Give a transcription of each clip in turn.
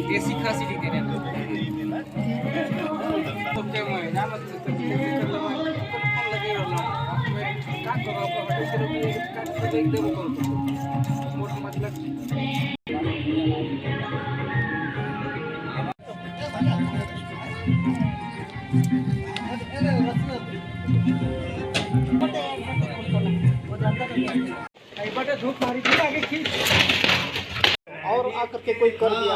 देसी खासी ली देने तो क्या मैं ना मत तो कर लो कौन लगे वाला का करो आप हटे से रुपए का तो एक देव करो मोट मतलब बटे धूप मारी थी आगे खींच और आकर के कोई कर दिया।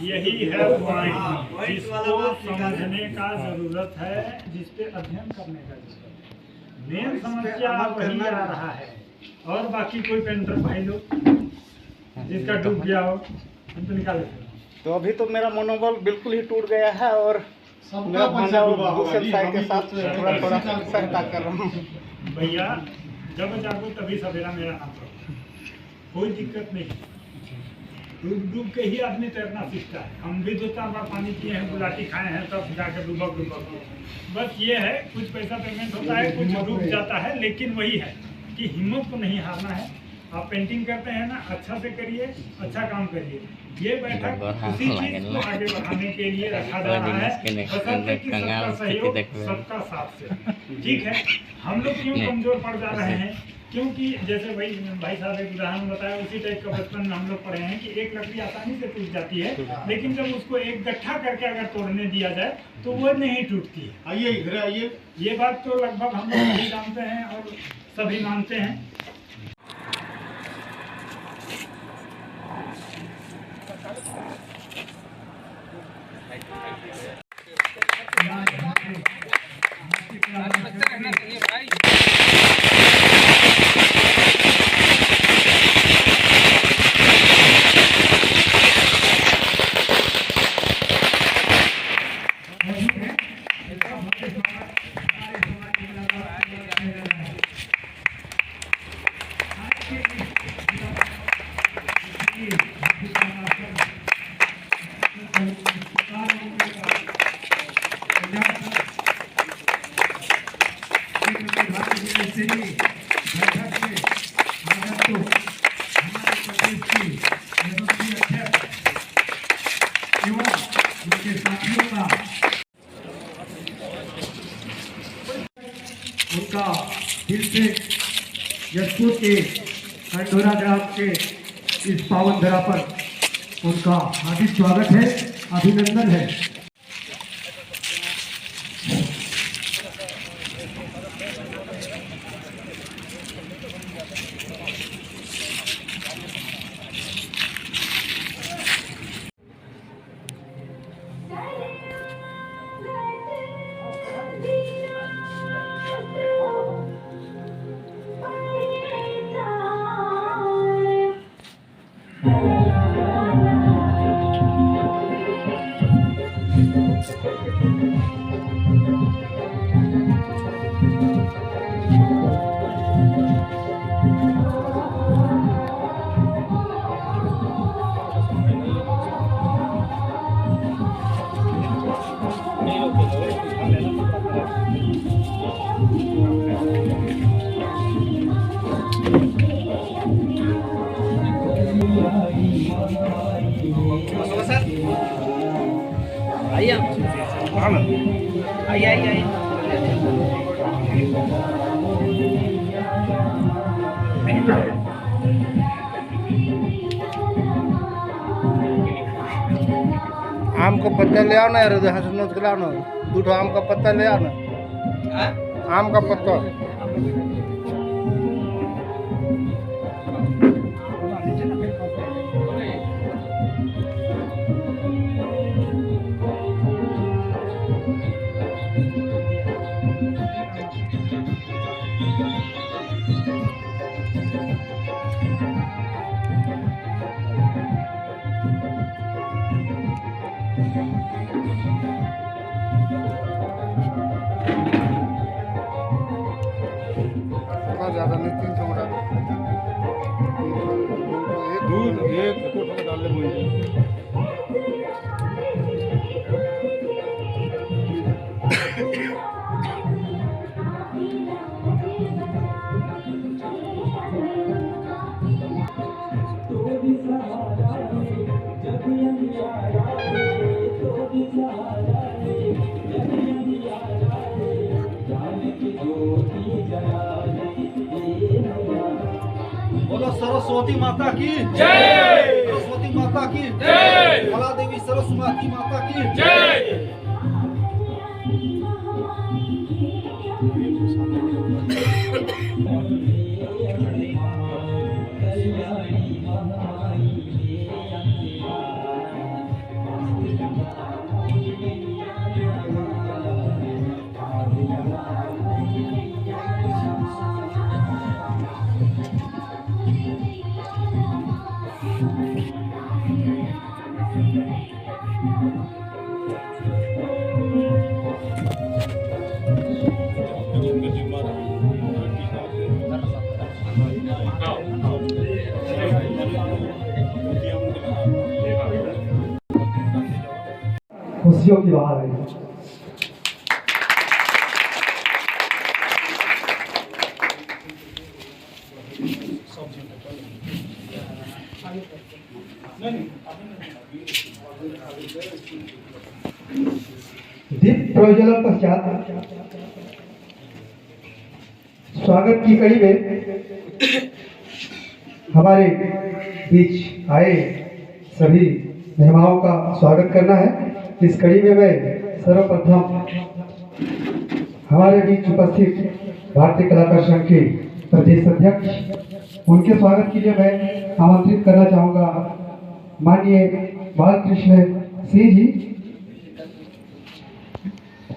यही है पॉइंट जिसको समझने का जरूरत है, जिस पे अध्ययन करने का जरूरत है। मेन समस्या वही आ रहा है और बाकी कोई पेंटर भाई लोग जिसका डूब गया हो हम तो निकाले। तो अभी तो मेरा मनोबल बिल्कुल ही टूट गया है और मेरा के साथ थोड़ा थोड़ा सहायता कर रहा हूँ। भैया जब जागो तभी सवेरा मेरा नाम करो, कोई दिक्कत नहीं। डूब के ही आदमी तैरना सीखता है। हम भी 2-4 बार पानी पिए हैं, गुलाटी खाए हैं, तब जाकर डूबक बस ये है कुछ पैसा पेमेंट होता है, कुछ डूब जाता है, लेकिन वही है कि हिम्मत को नहीं हारना है। आप पेंटिंग करते हैं ना, अच्छा से करिए, अच्छा काम करिए। ये बैठक उसी चीज को आगे बढ़ाने के लिए रखा जा रहा है, बशर्ते कि सबका सहयोग, सबका साथ से। ठीक है, हम लोग क्यों कमजोर पड़ जा रहे हैं? क्योंकि जैसे भाई साहब एक उदाहरण बताया, उसी टाइप का बचपन में हम लोग पढ़े हैं कि एक लकड़ी आसानी से टूट जाती है, लेकिन जब उसको एक गट्ठा करके अगर तोड़ने दिया जाए तो वो नहीं टूटती है। आइए इधर आइए। ये बात तो लगभग हम लोग सभी जानते हैं और सभी मानते हैं। उनका दिल से यशपुर के खंडोरा ग्राम के इस पावन धरा पर उनका हार्दिक स्वागत है, अभिनंदन है। आम का पत्ता ले आओ ना यार, हंस लाओ ना, 2 आम का पत्ता ले आओ ना। आम का पत्ता ज़्यादा नहीं, 300 ग्राम दूध एक कोट में डाल ले मुझे। बोलो सरस्वती माता की जय। सरस्वती माता की जय। कला देवी सरस्वती माता की जय। खुशियों की बहार है। दीप प्रज्वलन पश्चात स्वागत की कड़ी में हमारे बीच आए सभी मेहमानों का स्वागत करना है। इस कड़ी में मैं सर्वप्रथम हमारे बीच उपस्थित भारतीय कलाकार संघ के प्रदेश अध्यक्ष उनके स्वागत के लिए मैं आमंत्रित करना चाहूँगा माननीय बालकृष्ण सिंह जी,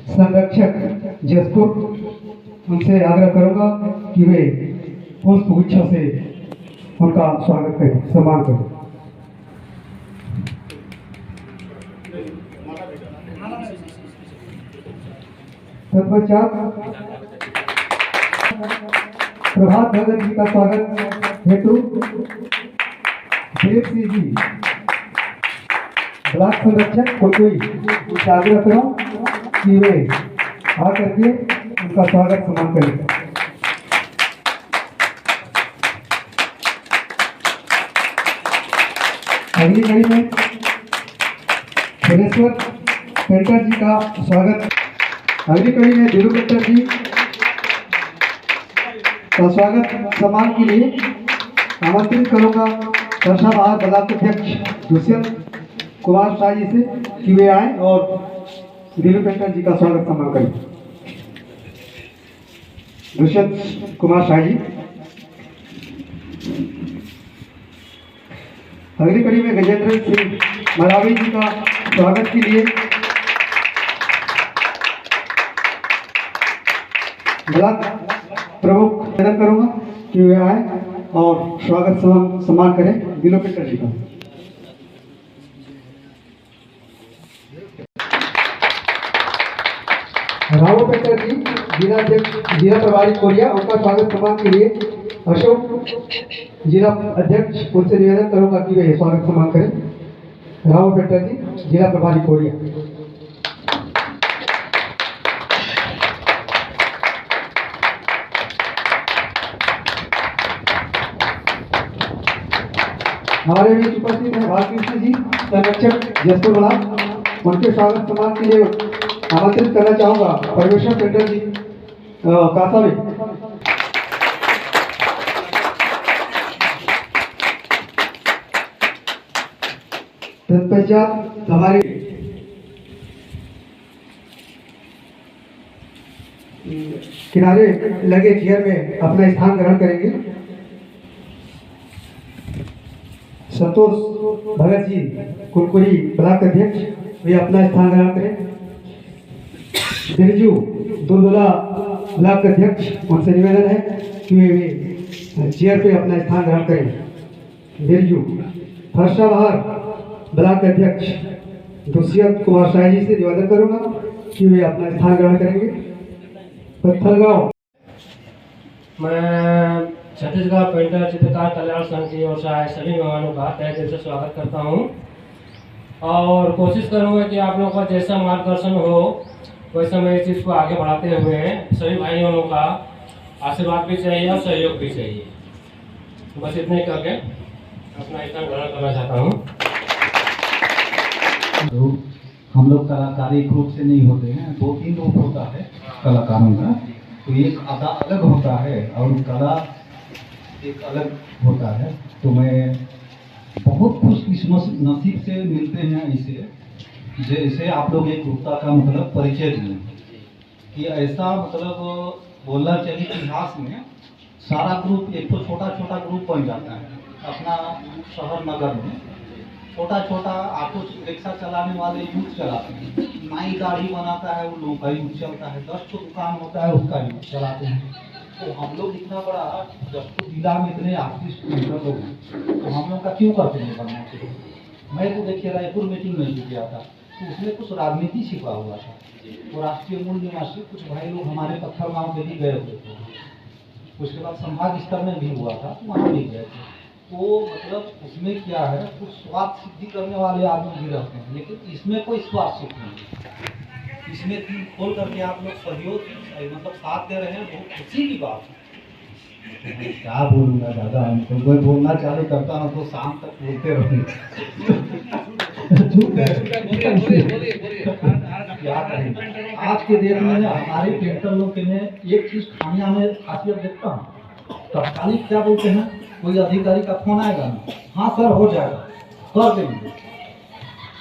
संरक्षक जसपुर। उनसे आग्रह करूँगा कि वे पुष्प गुच्छों से उनका स्वागत करें, सम्मान करें। तत्पश्चात प्रभात भगत जी का स्वागत हेतु देव सिंह जी ब्लॉक संरक्षक को कोई आग्रह करो कि वे आकर के उनका स्वागत सम्मान करें। अगली कड़ी में फुलेश्वर पेंटर जी का स्वागत। अगली कड़ी में धीरू पेंटर जी का स्वागत सम्मान के लिए आमंत्रित करूंगा दर्शा बहार ब्लॉक अध्यक्ष दुष्यंत कुमार शाह जी से कि वे आए और धीरू पेंटर जी का स्वागत सम्मान करें। दुष्यंत कुमार शाह जी। अगली कड़ी में गजेंद्र सिंह मरावी जी का स्वागत के लिए ब्लॉक प्रमुख निवेदन करूंगा कि वे आए और स्वागत सम्मान करें दिलो पेंटर जी का। रावो पेंटर जी जिला अध्यक्ष जिला प्रभारी कोरिया, उनका स्वागत सम्मान के लिए अशोक जिला अध्यक्ष उनसे निवेदन करूंगा कि वे स्वागत सम्मान करें। रावो पेंटर जी जिला प्रभारी कोरिया। हमारे बीच उपस्थित है बालकृष्ण जी संरक्षक जसपुर ब्लॉक, उनके स्वागत सम्मान के लिए आमंत्रित करना चाहूंगा परमेश्वर पेंटर जी कासावी। तत्पश्चात हमारे किनारे लगे चेयर में अपना स्थान ग्रहण करेंगे संतोष भगत जी कुलकुरी ब्लॉक अध्यक्ष, वे अपना स्थान ग्रहण करें। बिरजू दुलदुला ब्लॉक अध्यक्ष, उनसे निवेदन है कि वे चेयर पे अपना स्थान ग्रहण करें। बिरजू फरसा बहार ब्लॉक अध्यक्ष दुष्यंत कुमार शाह जी से निवेदन करूंगा कि वे अपना स्थान ग्रहण करेंगे। पत्थलगांव मैं छत्तीसगढ़ पेंटर चित्रकार कल्याण संघ की ओर से आए सभी मेहमानों का तहे दिल से स्वागत करता हूं और कोशिश करूंगा कि आप लोगों का जैसा मार्गदर्शन हो वैसे मैं इस चीज़ को आगे बढ़ाते हुए सभी भाइयों का आशीर्वाद भी चाहिए और सहयोग भी चाहिए। बस इतने करके अपना स्थान ग्रहण करना चाहता हूँ। तो हम लोग कलाकारी रूप से नहीं होते हैं, 2-3 रूप होता है कलाकारों का। तो एक अदा अलग होता है और कला एक अलग होता है। तो मैं बहुत खुशनसीब से मिलते हैं ऐसे, जैसे आप लोग एक ग्रुपता का मतलब परिचय दिए कि ऐसा मतलब बोलना चाहिए इतिहास में सारा ग्रुप एक तो छोटा छोटा ग्रुप बन जाता है अपना शहर नगर में। छोटा छोटा ऑटो रिक्शा चलाने वाले यूथ चलाते हैं, नाई दाढ़ी बनाता है उन लोगों का यूथ चलता है, 10 तो दुकान होता है उसका यूथ चलाते हैं। तो हम लोग इतना बड़ा जब जिला में इतने आर्टिस्ट लोग हैं तो हम लोग का क्यों करते नहीं बनना चाहिए। मैं तो देखिए रायपुर मीटिंग में भी गया था तो उसमें कुछ राजनीति छिपा हुआ था। तो राष्ट्रीय मूल निवासी कुछ भाई लोग हमारे पत्थर गाँव के भी गए हुए थे, उसके बाद संभाग स्तर में भी हुआ था तो वहाँ भी गए थे। तो मतलब उसमें क्या है कुछ स्वार्थ सिद्धि करने वाले आदमी भी रहते हैं, लेकिन इसमें कोई स्वार्थ सिद्धि नहीं। इसमें दिल खोल करके आप लोग सहयोग मतलब साथ दे रहे हैं, बहुत खुशी की बात है। क्या बोलूँगा दादा, हमको मैं बोलना चालू करता हूँ तो शाम तक बोलते रहूँगा। क्या करें आज के डेट में हमारे पेंटर लोग के में एक चीज खानिया में खासियत देखता हूँ, तत्कालिक क्या बोलते हैं कोई अधिकारी का फोन आएगा ना, हाँ सर हो जाएगा कर देंगे,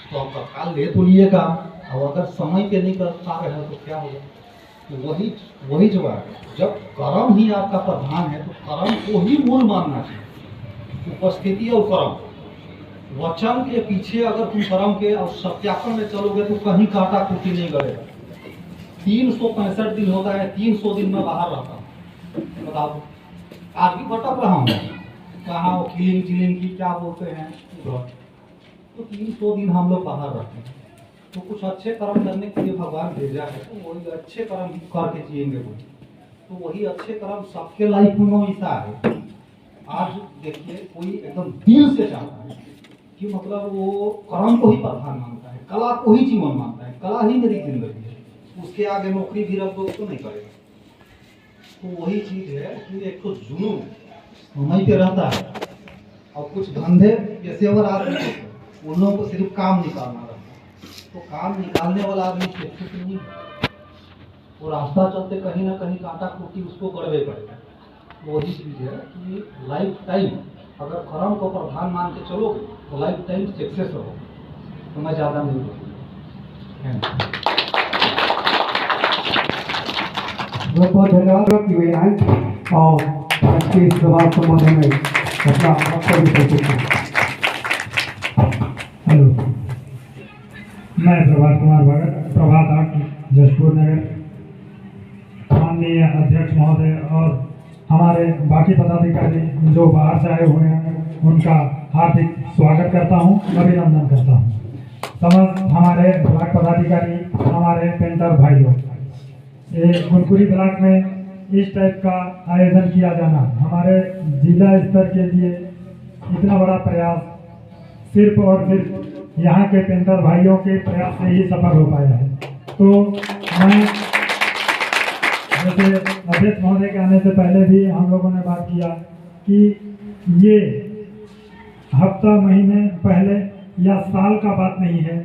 तो आप तत्काल ले तो लिए काम। और अगर समय पे नहीं कर पा रहे हैं तो क्या होगा। तो वही जवाब है, जब कर्म ही आपका प्रधान है तो कर्म को ही मूल मानना चाहिए, उपस्थिति और कर्म। वचन के पीछे अगर तुम कर्म के और सत्यापन में चलोगे तो कहीं काटा कुटी नहीं करेगा। 365 दिन होता है, 300 दिन में बाहर रहता हूँ, बताओ आज भी भटक रहा हूँ कहाँ वकीलिंग चिलिंग की क्या बोलते हैं, तो 300 दिन हम लोग बाहर रहते हैं। तो कुछ अच्छे कर्म करने के लिए भगवान भेजा है तो वही अच्छे कर्म करके जिएंगे वो, तो वही अच्छे कर्म सबके लाइफ में ऐसा है। आज देखिए कोई एकदम दिल से चाहता है कि मतलब वो कर्म को ही प्रधान मानता है, कला को ही जीवन मानता है, कला ही मेरी जिंदगी है, उसके आगे नौकरी भी रख दो तो नहीं करेगा। तो वही चीज है कि एक तो जुनून समय पे रहता है और कुछ धंधे पेशेवर आदमी उन लोगों को सिर्फ काम निकालना रहता है। तो काम निकालने वाला आदमी शिक्षित नहीं है, वो रास्ता चलते कहीं ना कहीं कांटा कुटी उसको गड़बे पड़ेगा। वही चीज है कि लाइफ टाइम अगर कर्म को प्रधान मान के चलोगे तो लाइफ टाइम सक्सेस रहोगे। तो मैं ज़्यादा नहीं बोलूँगा। बहुत बहुत धन्यवाद की महिलाएं और आज के इस सवाल संबोधन में अपना वक्तव्य प्रस्तुत करें। हेलो, मैं प्रभात कुमार भगत, प्रभात आर्ट जशपुर नगर। माननीय अध्यक्ष महोदय और हमारे बाकी पदाधिकारी जो बाहर से आए हुए हैं उनका हार्दिक स्वागत करता हूं, अभिनंदन करता हूं। समस्त हमारे ब्लॉक पदाधिकारी, हमारे पेंटर भाई लोग, ये गुरकुरी ब्लॉक में इस टाइप का आयोजन किया जाना हमारे जिला स्तर के लिए इतना बड़ा प्रयास सिर्फ और सिर्फ यहाँ के पेंटर भाइयों के प्रयास से ही सफल हो पाया है। तो मैं जैसे अध्यक्ष महोदय के आने से पहले भी हम लोगों ने बात किया कि ये हफ्ता महीने पहले या साल का बात नहीं है।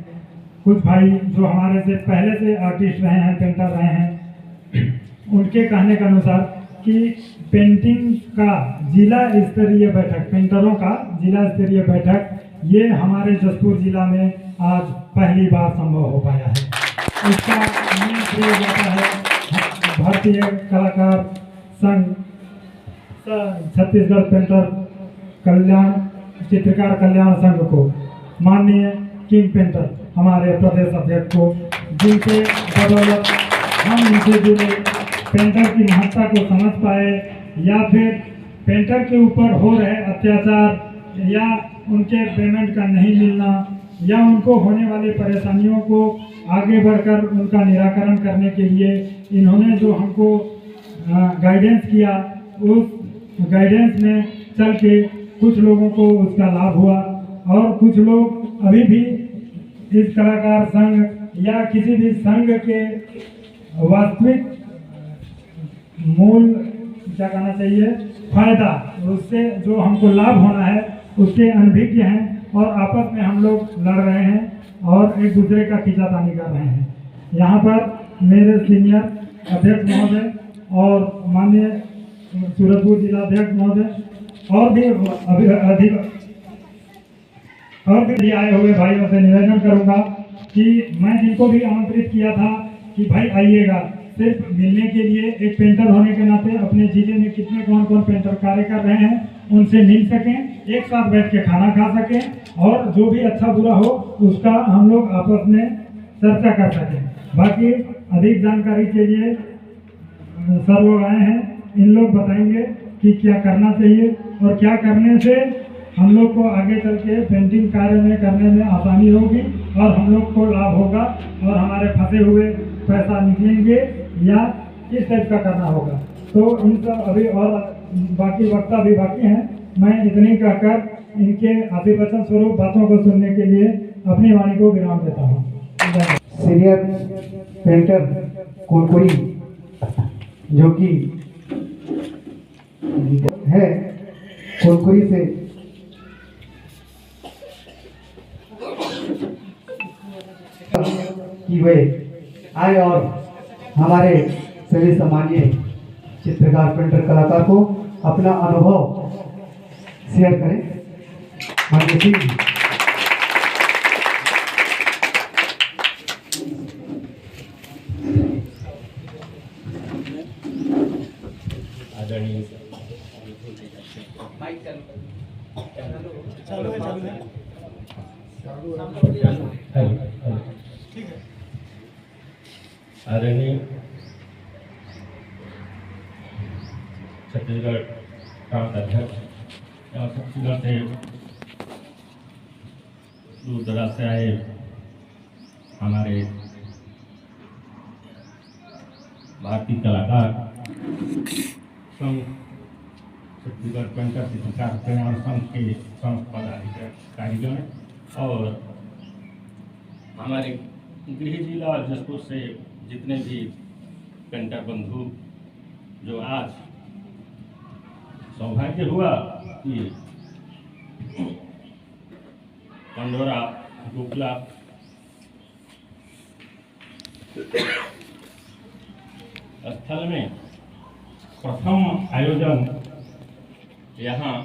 कुछ भाई जो हमारे से पहले से आर्टिस्ट रहे हैं, पेंटर रहे हैं, उनके कहने के अनुसार कि पेंटिंग का जिला स्तरीय बैठक, पेंटरों का जिला स्तरीय बैठक ये हमारे जशपुर जिला में आज पहली बार संभव हो पाया है। इसका मेन श्रेय जाता है भारतीय कलाकार संघ, छत्तीसगढ़ पेंटर कल्याण, चित्रकार कल्याण संघ को, माननीय किंग पेंटर हमारे प्रदेश अध्यक्ष को, जिनके बदौलत हम इनसे जुड़े पेंटर की महत्ता को समझ पाए या फिर पेंटर के ऊपर हो रहे अत्याचार या उनके पेमेंट का नहीं मिलना या उनको होने वाली परेशानियों को आगे बढ़कर उनका निराकरण करने के लिए इन्होंने जो हमको गाइडेंस किया, उस गाइडेंस में चल के कुछ लोगों को उसका लाभ हुआ और कुछ लोग अभी भी इस कलाकार संघ या किसी भी संघ के वास्तविक मूल क्या कहना चाहिए फायदा, उससे जो हमको लाभ होना है उसके अनभिज्ञ हैं और आपस में हम लोग लड़ रहे हैं और एक दूसरे का खींचातानी कर रहे हैं। यहाँ पर मेरे सीनियर अध्यक्ष महोदय और माननीय सूरजपुर जिलाध्यक्ष महोदय और भी आए हुए भाइयों से निवेदन करूंगा कि मैं जिनको भी आमंत्रित किया था कि भाई आइएगा, सिर्फ मिलने के लिए, एक पेंटर होने के नाते अपने जिले में कितने कौन कौन पेंटर कार्य कर रहे हैं उनसे मिल सकें, एक साथ बैठ के खाना खा सकें और जो भी अच्छा बुरा हो उसका हम लोग आपस में चर्चा कर सकें। बाकी अधिक जानकारी के लिए सर लोग आए हैं, इन लोग बताएंगे कि क्या करना चाहिए और क्या करने से हम लोग को आगे चल के पेंटिंग कार्य में करने में आसानी होगी और हम लोग को लाभ होगा और हमारे फंसे हुए पैसा निकलेंगे या किस टाइप का करना होगा। तो इन सब अभी और बाकी वक्ता भी बाकी हैं, मैं इतनी कहकर इनके आशीर्वचन स्वरूप बातों को सुनने के लिए अपनी वाणी को विराम देता हूँ। सीनियर पेंटर कोनकोरी जो कि है कोनकोरी से कि वे आए और हमारे सभी सम्मानीय चित्रकार पेंटर कलाकार को अपना अनुभव शेयर करें। माननीय सिंह जी। आदरणीय छत्तीसगढ़ प्रांत अध्यक्ष और छत्तीसगढ़ से दूर दराज से आए हमारे भारतीय कलाकार संघ छत्तीसगढ़ पेंटर चित्रकार कल्याण संघ के संघ पदाधिकारीगण और हमारे गृह जिला जसपुर से जितने भी पेंटर बंधु, जो आज सौभाग्य हुआ कि कंडोरा गुगला स्थल में प्रथम आयोजन यहाँ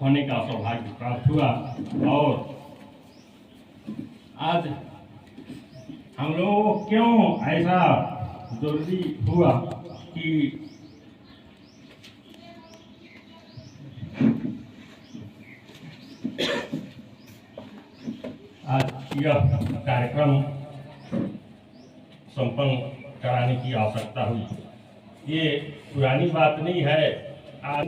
होने का सौभाग्य प्राप्त हुआ और आज हम लोगों को क्यों ऐसा जरूरी हुआ कि आज यह कार्यक्रम संपन्न कराने की आवश्यकता हुई। ये पुरानी बात नहीं है, आज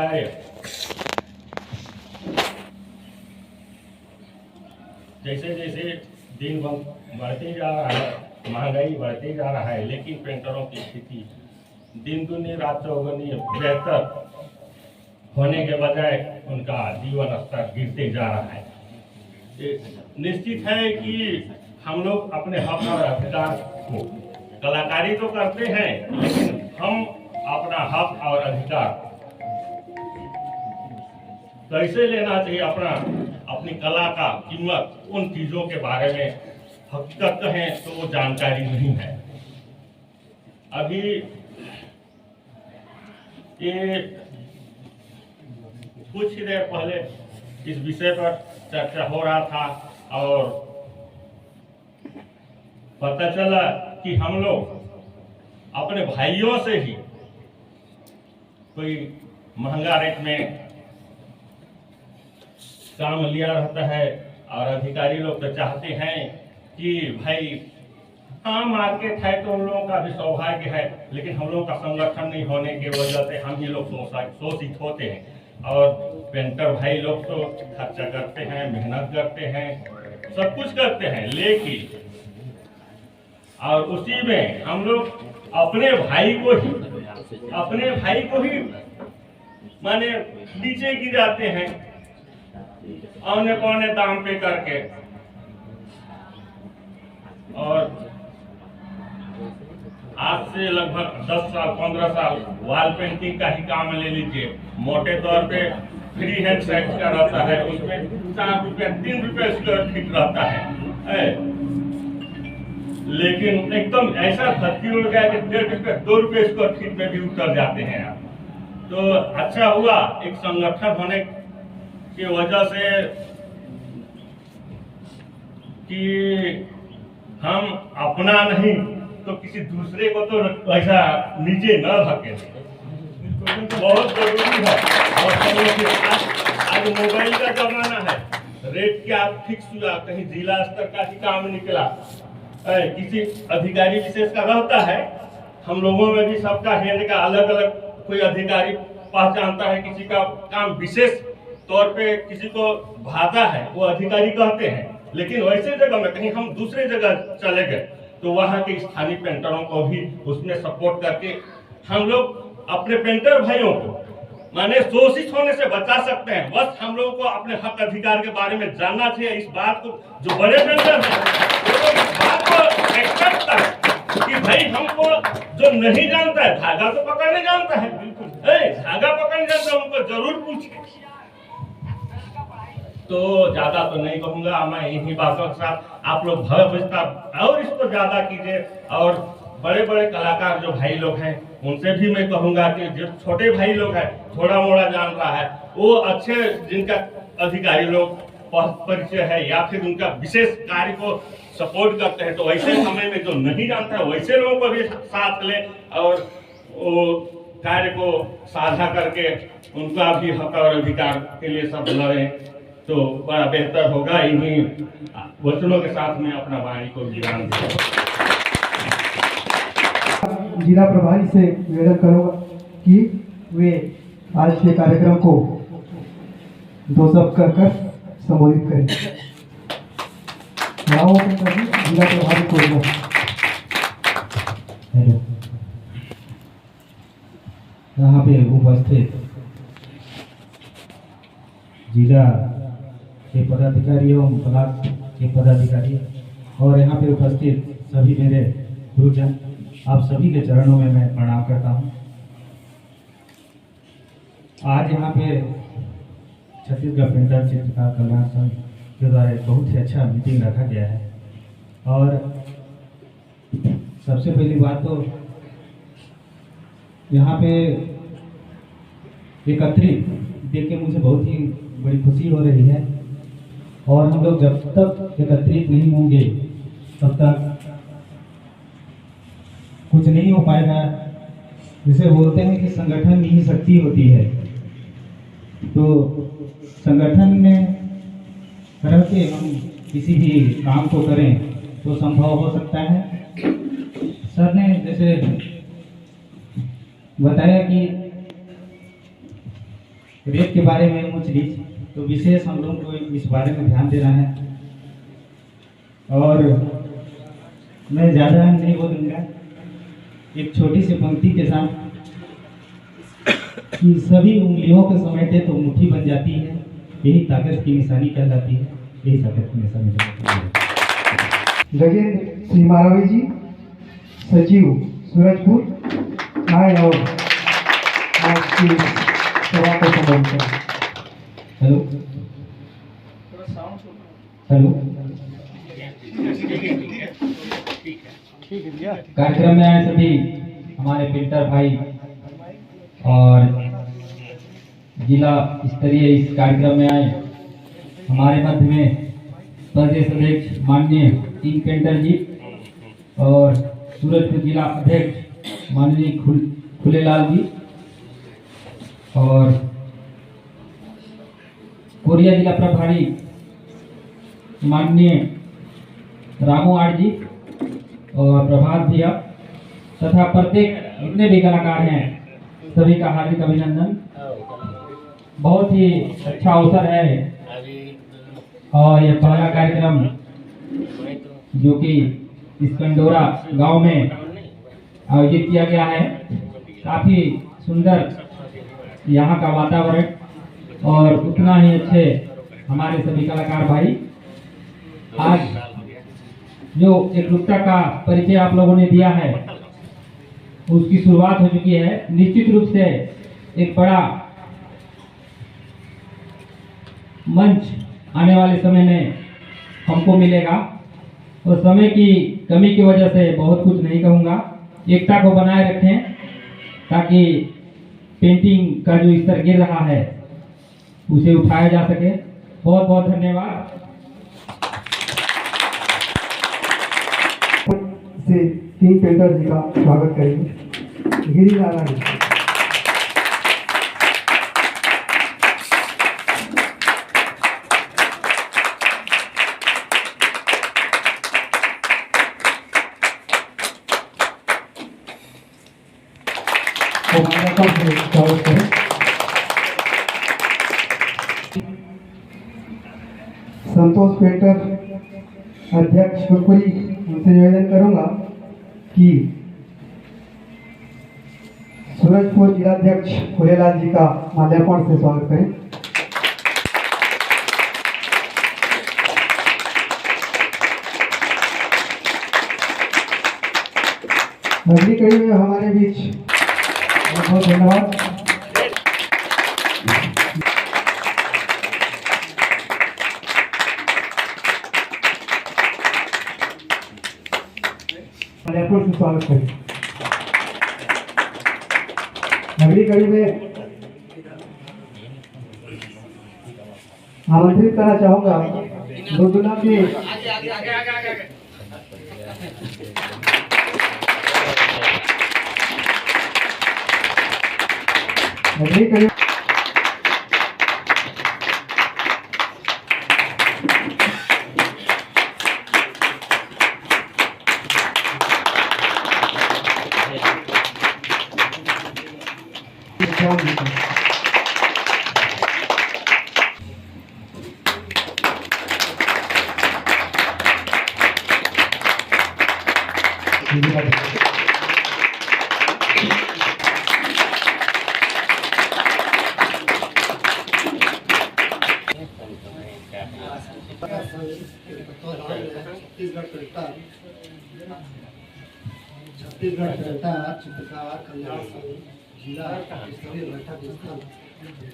जैसे जैसे दिन बढ़ते जा रहा है, महंगाई बढ़ते जा रहा है, लेकिन पेंटरों की स्थिति दिन दुनी रात चौगुनी बेहतर होने के बजाय उनका जीवन स्तर गिरते जा रहा है। निश्चित है कि हम लोग अपने हक और अधिकार को, कलाकारी तो करते हैं, लेकिन हम अपना हक और अधिकार कैसे लेना चाहिए, अपनी कला का कीमत, उन चीजों के बारे में हकीकत कहें तो वो जानकारी नहीं है। अभी ये कुछ ही देर पहले इस विषय पर चर्चा हो रहा था और पता चला कि हम लोग अपने भाइयों से ही कोई महंगा रेट में काम लिया रहता है और अधिकारी लोग तो चाहते हैं कि भाई हाँ मार्केट है तो उन लोगों का भी सौभाग्य है, लेकिन हम लोगों का संगठन नहीं होने की वजह से हम ही लोग शोषित होते हैं। और पेंटर भाई लोग तो खर्चा करते हैं, मेहनत करते हैं, सब कुछ करते हैं, लेकिन और उसी में हम लोग अपने भाई को ही माने नीचे गिराते हैं औने पौने दाम पे करके। और आज से लगभग 10 साल 15 साल वॉल पेंटिंग का ही काम ले लीजिए, मोटे तौर पे फ्री हैंड साइज का रहता है, उसमें 4 रुपये 3 रुपये स्क्वायर फीट रहता है। लेकिन एकदम ऐसा धरती हो गया कि 1.5 रुपये 2 रुपये स्क्वायर फीट में भी उतर जाते हैं आप। तो अच्छा हुआ एक संगठन होने की वजह से कि हम अपना नहीं तो किसी दूसरे को तो ऐसा नीचे न धकेलें, बहुत जरूरी है। और सब लोग आज मोबाइल का जमाना है, रेट क्या फिक्स हुआ, कहीं जिला स्तर का ही काम निकला, किसी अधिकारी विशेष का रहता है। हम लोगों में भी सबका हैंड का अलग अलग, कोई अधिकारी पहचानता है किसी का काम विशेष तौर पे किसी को भाता है, वो अधिकारी कहते हैं। लेकिन वैसे जगह में कहीं हम दूसरे जगह चले गए तो वहाँ के स्थानीय पेंटरों को भी उसमें सपोर्ट करके हम लोग अपने पेंटर भाइयों को माने शोषित होने से बचा सकते हैं। बस हम लोगों को अपने हक अधिकार के बारे में जानना चाहिए। इस बात को जो बड़े पेंटर हैं वो लोग इस बात को एक्सेप्ट करें कि भाई हमको जो नहीं जानता है, धागा तो पकड़ने जानता है, धागा पकड़ने जानता है, उनको जरूर पूछे। तो ज्यादा तो नहीं कहूंगा, मैं इन्हीं बातों के साथ आप लोग भव्य विस्तार और इसको ज्यादा कीजिए। और बड़े बड़े कलाकार जो भाई लोग हैं उनसे भी मैं कहूंगा कि जो छोटे भाई लोग हैं थोड़ा मोड़ा जान रहा है, वो अच्छे जिनका अधिकारी लोग परिचय है या फिर उनका विशेष कार्य को सपोर्ट करते हैं, तो वैसे समय में जो नहीं जानता है वैसे लोगों को भी साथ लें और वो कार्य को साझा करके उनका भी हक और अधिकार के लिए सब लड़ें, तो बड़ा बेहतर होगा। इन्हीं वचनों के साथ में अपना वाणी को विराम दें। जिला प्रभारी से निवेदन करूंगा कि वे आज के कार्यक्रम को दो शब्द कर संबोधित करें। जिला प्रभारी को हेलो, यहाँ पे उपस्थित जिला के पदाधिकारी एवं ब्लॉक के पदाधिकारी और यहाँ पे उपस्थित सभी मेरे गुरुजन, आप सभी के चरणों में मैं प्रणाम करता हूँ। आज यहाँ पे छत्तीसगढ़ पेंटर चित्रकार कल्याण संघ के द्वारा एक बहुत ही अच्छा मीटिंग रखा गया है। और सबसे पहली बात तो यहाँ पे एकत्रित देख के मुझे बहुत ही बड़ी खुशी हो रही है। और हम लोग जब तक एकत्रित नहीं होंगे तब तक कुछ नहीं हो पाएगा। जैसे बोलते हैं कि संगठन में ही शक्ति होती है, तो संगठन में रह के हम किसी भी काम को करें तो संभव हो सकता है। सर ने जैसे बताया कि रेप के बारे में ऊंच नीच, तो विशेष हम लोगों को इस बारे में ध्यान देना है। और मैं ज़्यादा नहीं बोलूँगा, एक छोटी सी पंक्ति के साथ कि सभी उंगलियों के समेटे तो मुट्ठी बन जाती है, यही ताकत की निशानी कहलाती है, यही ताकत की निशानी कहलाती है। गजेंद्र सिंह मारावी जी, सचिव सूरजपुर आए और आज की सभा को संबोधित करें। हेलो हेलो, कार्यक्रम में आए सभी हमारे पेंटर भाई और जिला स्तरीय इस कार्यक्रम में आए हमारे मध्य में प्रदेश अध्यक्ष माननीय किंग पेंटर जी और सूरजपुर जिला अध्यक्ष माननीय खुलेलाल जी और कोरिया जिला प्रभारी माननीय रामू आड़ जी और प्रभात भैया तथा प्रत्येक जितने भी कलाकार हैं सभी का हार्दिक अभिनंदन। बहुत ही अच्छा अवसर है और यह पहला कार्यक्रम जो कि इस कंडोरा गांव में आयोजित किया गया है। काफ़ी सुंदर यहाँ का वातावरण और उतना ही अच्छे हमारे सभी कलाकार भाई। आज जो एकरूपता का परिचय आप लोगों ने दिया है उसकी शुरुआत हो चुकी है। निश्चित रूप से एक बड़ा मंच आने वाले समय में हमको मिलेगा और समय की कमी की वजह से बहुत कुछ नहीं कहूँगा। एकता को बनाए रखें ताकि पेंटिंग का जो स्तर गिर रहा है उसे उठाया जा सके। बहुत बहुत धन्यवाद। से किंग पेंटर जी का स्वागत करेंगे। गिरी नारायण। स्वागत करें। संतोष पेंटर अध्यक्ष कुरकुरी, उनसे निवेदन करूंगा कि सूरजपुर जिलाध्यक्ष खुलेलाल जी का माल्यार्पण से स्वागत करें। अगली कड़ी में हमारे बीच बहुत बहुत धन्यवाद। माल्यार्पण से स्वागत करें। अगली कड़ी में आमंत्रित करना चाहूंगा दुर्गुना के अगली कड़ी छत्तीसगढ़ सरकार चित्रकार कल्याण संघ जिला स्तरीय बैठक स्थल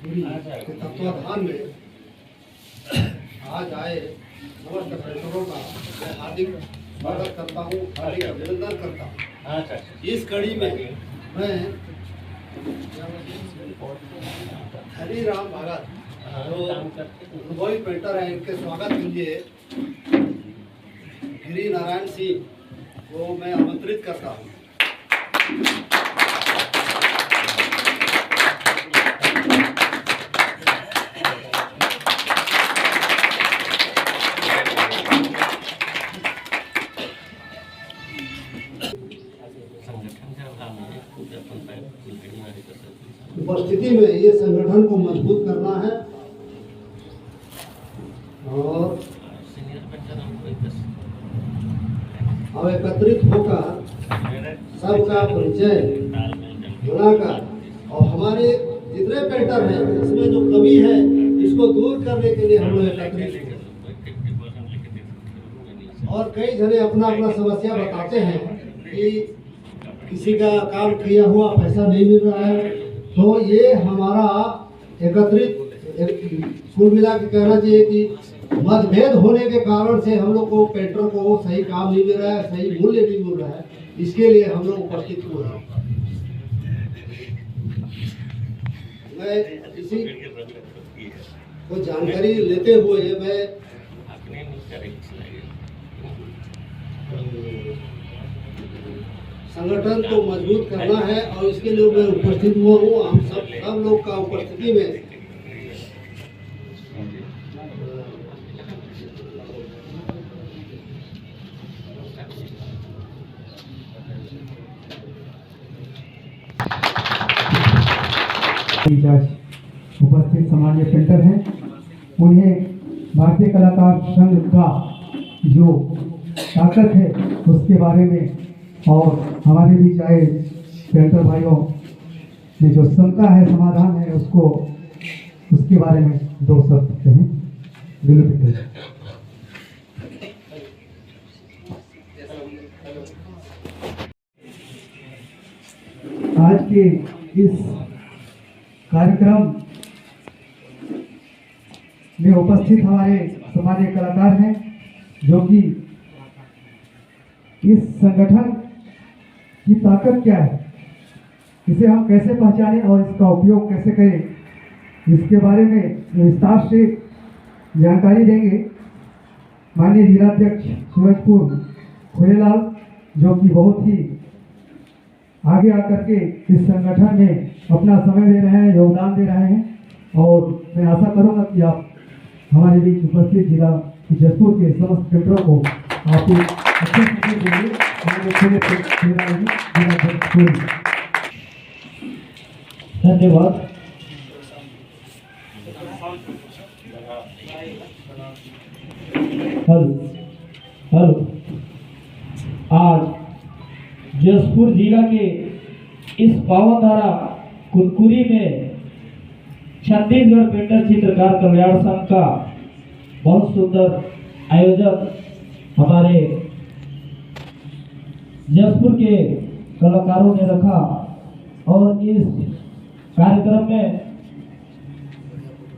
धुरी के तत्वाधान में आज आए समस्त पेंटरों का मैं हार्दिक स्वागत करता हूँ, हार्दिक अभिनंदन करता हूँ। इस कड़ी में मैं हरिराम भगत जो अनुभवी पेंटर हैं, इनके स्वागत के लिए गिरी नारायण सिंह को मैं आमंत्रित करता हूँ। उपस्थिति में ये संगठन को मजबूत करना है और अब एकत्रित होकर सबका परिचय बनाकर और हमारे जितने पेंटर हैं इसमें जो कमी है इसको दूर करने के लिए हम लोग एकत्रित हैं। और कई जने अपना अपना समस्या बताते हैं कि किसी का काम किया हुआ पैसा नहीं मिल रहा है, तो ये हमारा एकत्रित कुल मिला के कहना चाहिए कि मतभेद होने के कारण से हम लोग को पेंटर को सही काम नहीं मिल रहा है, सही मूल्य नहीं मिल रहा है, इसके लिए हम लोग उपस्थित हुए हैं। मैं इसी को जानकारी लेते हुए मैं संगठन को मजबूत करना है और इसके लिए मैं उपस्थित हुआ हूँ। हम सब लोग का उपस्थिति में उपस्थित सामान्य पेंटर हैं, उन्हें भारतीय कलाकार संघ का जो ताकत है उसके बारे में और हमारे बीच आए पेंटर भाइयों में जो शंका है, समाधान है, उसके बारे में दो शब्द कहें। दिलू पेंटर आज के इस कार्यक्रम में उपस्थित हमारे सामान्य कलाकार हैं जो कि इस संगठन की ताकत क्या है इसे हम कैसे पहचानें और इसका उपयोग कैसे करें, इसके बारे में विस्तार से जानकारी देंगे माननीय जिलाध्यक्ष सूरजपुर खुलेलाल, जो कि बहुत ही आगे आकर के इस संगठन में अपना समय दे रहे हैं, योगदान दे रहे हैं। और मैं आशा करूंगा कि आप हमारे बीच उपस्थित जिला जशपुर के समस्त पेंटरों को आप अच्छे से देंगे। धन्यवाद। हेलो, आज जशपुर जिला के इस पावन धारा कुनकुरी में छत्तीसगढ़ पेंटर चित्रकार कल्याण संघ का बहुत सुंदर आयोजन हमारे जशपुर के कलाकारों ने रखा और इस कार्यक्रम में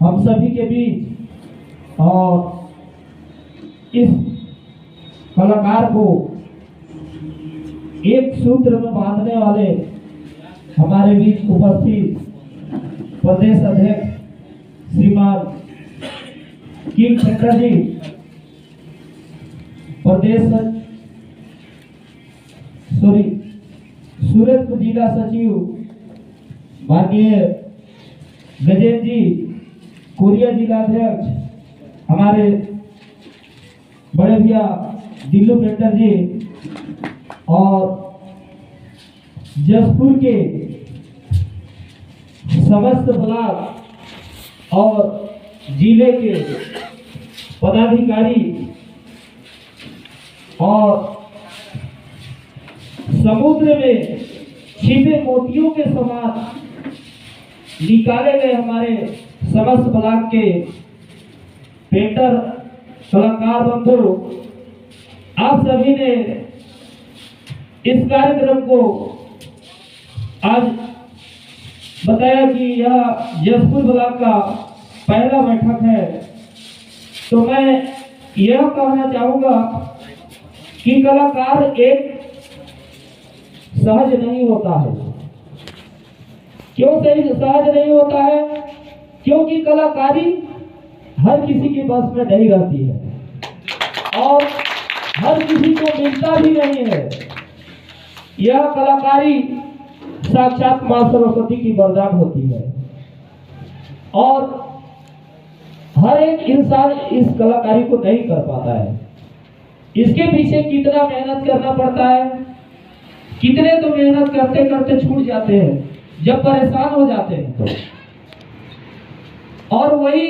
हम सभी के बीच और इस कलाकार को एक सूत्र में बांधने वाले हमारे बीच उपस्थित प्रदेश अध्यक्ष श्रीमान किंग पेंटर जी, सूरजपुर जिला सचिव माननीय गजेंद्र जी, कोरिया जिलाध्यक्ष हमारे बड़े भैया दिल्लू पेंटर जी, और जशपुर के समस्त ब्लॉक और जिले के पदाधिकारी और समुद्र में छिपे मोतियों के समान निकाले गए हमारे समस्त ब्लॉक के पेंटर कलाकार बंधु, आप सभी ने इस कार्यक्रम को आज बताया कि यह जशपुर ब्लॉक का पहला बैठक है। तो मैं यह कहना चाहूँगा कि कलाकार एक सहज नहीं होता है। क्यों सहज नहीं होता है? क्योंकि कलाकारी हर किसी के बस में नहीं रहती है और हर किसी को मिलता भी नहीं है। यह कलाकारी साक्षात मां सरस्वती की वरदान होती है और हर एक इंसान इस कलाकारी को नहीं कर पाता है। इसके पीछे कितना मेहनत करना पड़ता है, कितने तो मेहनत करते करते छूट जाते हैं जब परेशान हो जाते हैं तो, और वही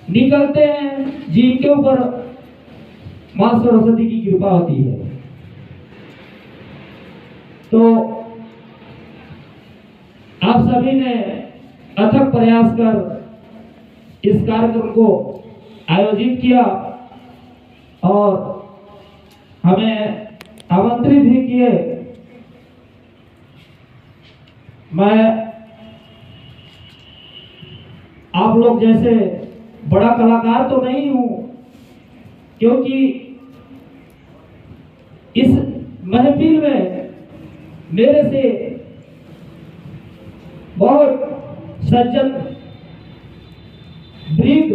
निकलते हैं जिनके ऊपर मां सरस्वती की कृपा होती है। तो आप सभी ने अथक प्रयास कर इस कार्यक्रम को आयोजित किया और हमें आमंत्रित भी किए। मैं आप लोग जैसे बड़ा कलाकार तो नहीं हूं, क्योंकि इस महफिल में मेरे से बहुत सज्जन वृद्ध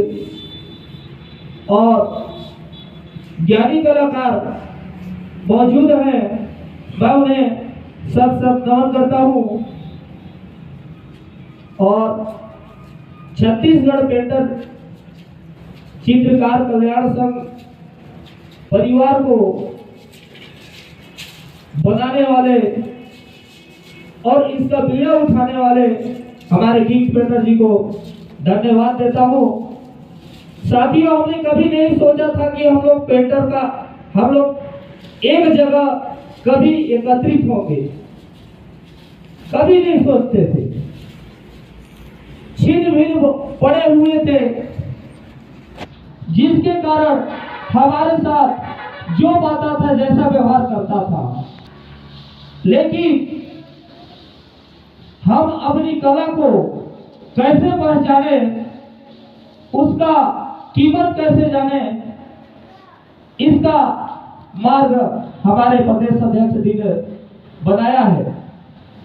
और ज्ञानी कलाकार मौजूद हैं। मैं उन्हें सत नमन करता हूं और छत्तीसगढ़ पेंटर चित्रकार कल्याण संघ परिवार को बनाने वाले और इसका बीड़ा उठाने वाले हमारे किंग पेंटर जी को धन्यवाद देता हूँ। साथियों, हमने कभी नहीं सोचा था कि हम लोग पेंटर का हम लोग एक जगह कभी एकत्रित होंगे, कभी नहीं सोचते थे। छिन्न भिन्न पड़े हुए थे, जिसके कारण हमारे साथ जो बाता था, जैसा व्यवहार करता था, लेकिन हम अपनी कला को कैसे पहचाने, उसका कीमत कैसे जाने, इसका मार्ग हमारे प्रदेश अध्यक्ष जी ने बनाया है।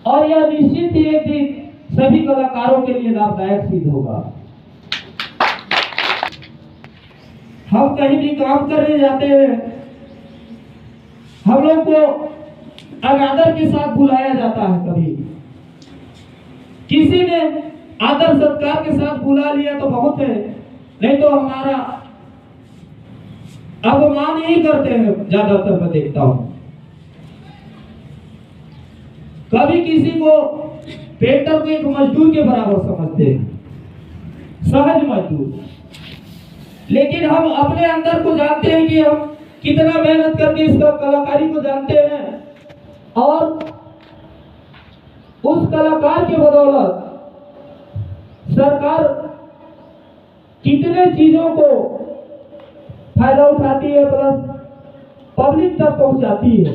और यह निश्चित ही एक दिन सभी कलाकारों के लिए लाभदायक सिद्ध होगा। हम कहीं भी काम करने जाते हैं, हम लोग को अनादर के साथ बुलाया जाता है। कभी किसी ने आदर सत्कार के साथ बुला लिया तो बहुत है, नहीं तो हमारा अपमान ही करते हैं। ज्यादातर मैं देखता हूं, कभी किसी को पेंटर को एक मजदूर के बराबर समझते हैं, सहज मजदूर। लेकिन हम अपने अंदर को जानते हैं कि हम कितना मेहनत करके इसका कलाकारी को जानते हैं, और उस कलाकार के बदौलत सरकार कितने चीजों को फायदा उठाती है, प्लस पब्लिक तक पहुंचाती है।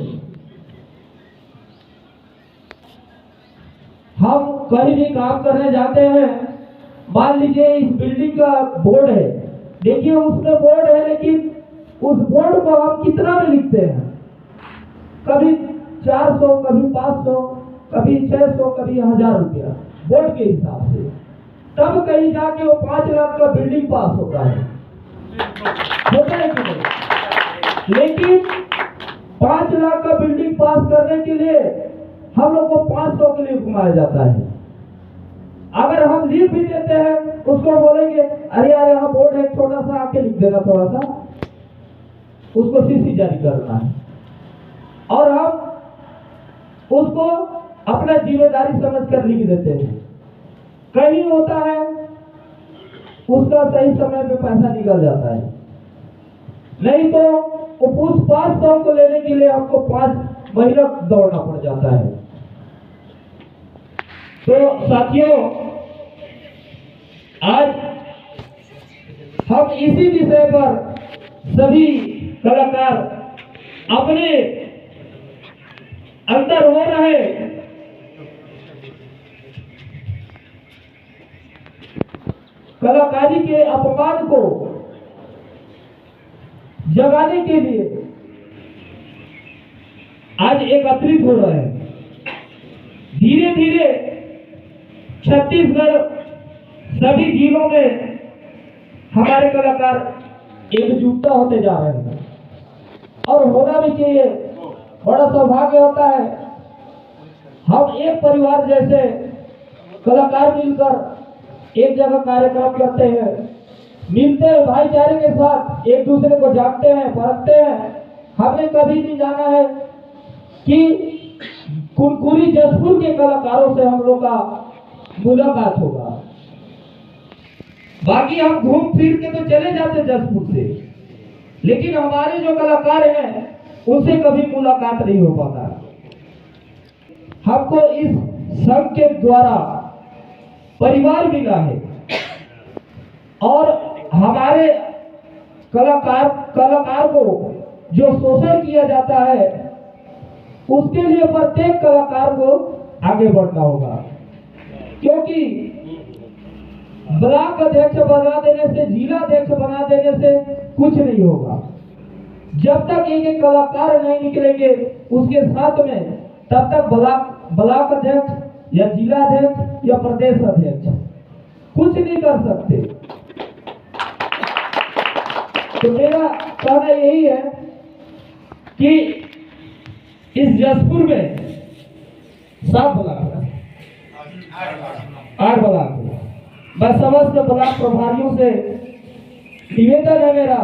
हम कहीं भी काम करने जाते हैं, मान लीजिए इस बिल्डिंग का बोर्ड है, देखिए उसमें बोर्ड है, लेकिन उस बोर्ड को हम कितना में लिखते हैं, कभी 400, कभी 500, कभी 600, कभी 1000 रुपया बोर्ड के हिसाब से। तब कहीं जाके वो 5 लाख का बिल्डिंग पास होता है, होता है कि नहीं? लेकिन 5 लाख का बिल्डिंग पास करने के लिए हम लोग को 500 के लिए घुमाया जाता है। अगर हम लिख भी देते हैं, उसको बोलेंगे अरे यार यहाँ बोर्ड है, छोटा सा आके लिख देना, थोड़ा सा उसको सीसी जारी करना है, और हम उसको अपना जिम्मेदारी समझकर लिख देते हैं। कहीं होता है उसका सही समय पे पैसा निकल जाता है, नहीं तो उस 500 को लेने के लिए आपको 5 महीना दौड़ना पड़ जाता है। तो साथियों, आज हम इसी विषय पर सभी कलाकार अपने अंतर हो रहे कलाकारी के अपमान को जगाने के लिए आज एकत्रित हो रहे हैं। धीरे धीरे छत्तीसगढ़ सभी जिलों में हमारे कलाकार एकजुटता होते जा रहे हैं, और होना भी चाहिए। बड़ा सौभाग्य होता है, हम एक परिवार जैसे कलाकार मिलकर एक जगह कार्यक्रम करते हैं, मिलते हैं, भाईचारे के साथ एक दूसरे को जानते हैं, परखते हैं। हमने कभी नहीं जाना है कि कुरकुरी जसपुर के कलाकारों से हम लोग का मुलाकात होगा। बाकी हम घूम फिर के तो चले जाते जसपुर से, लेकिन हमारे जो कलाकार हैं उनसे कभी मुलाकात नहीं हो पाता। हमको इस संघ के द्वारा परिवार मिला है, और हमारे कलाकार को जो शोषण किया जाता है उसके लिए प्रत्येक कलाकार को आगे बढ़ना होगा, क्योंकि ब्लॉक अध्यक्ष बना देने से, जिला अध्यक्ष बना देने से कुछ नहीं होगा। जब तक एक एक कलाकार नहीं निकलेंगे उसके साथ में, तब तक ब्लॉक अध्यक्ष या जिला अध्यक्ष या प्रदेश अध्यक्ष कुछ नहीं कर सकते। तो मेरा कहना यही है कि इस जसपुर में 7 ब्लॉक, 8 ब्लॉक, मैं समस्त ब्लॉक प्रभारियों से निवेदन है मेरा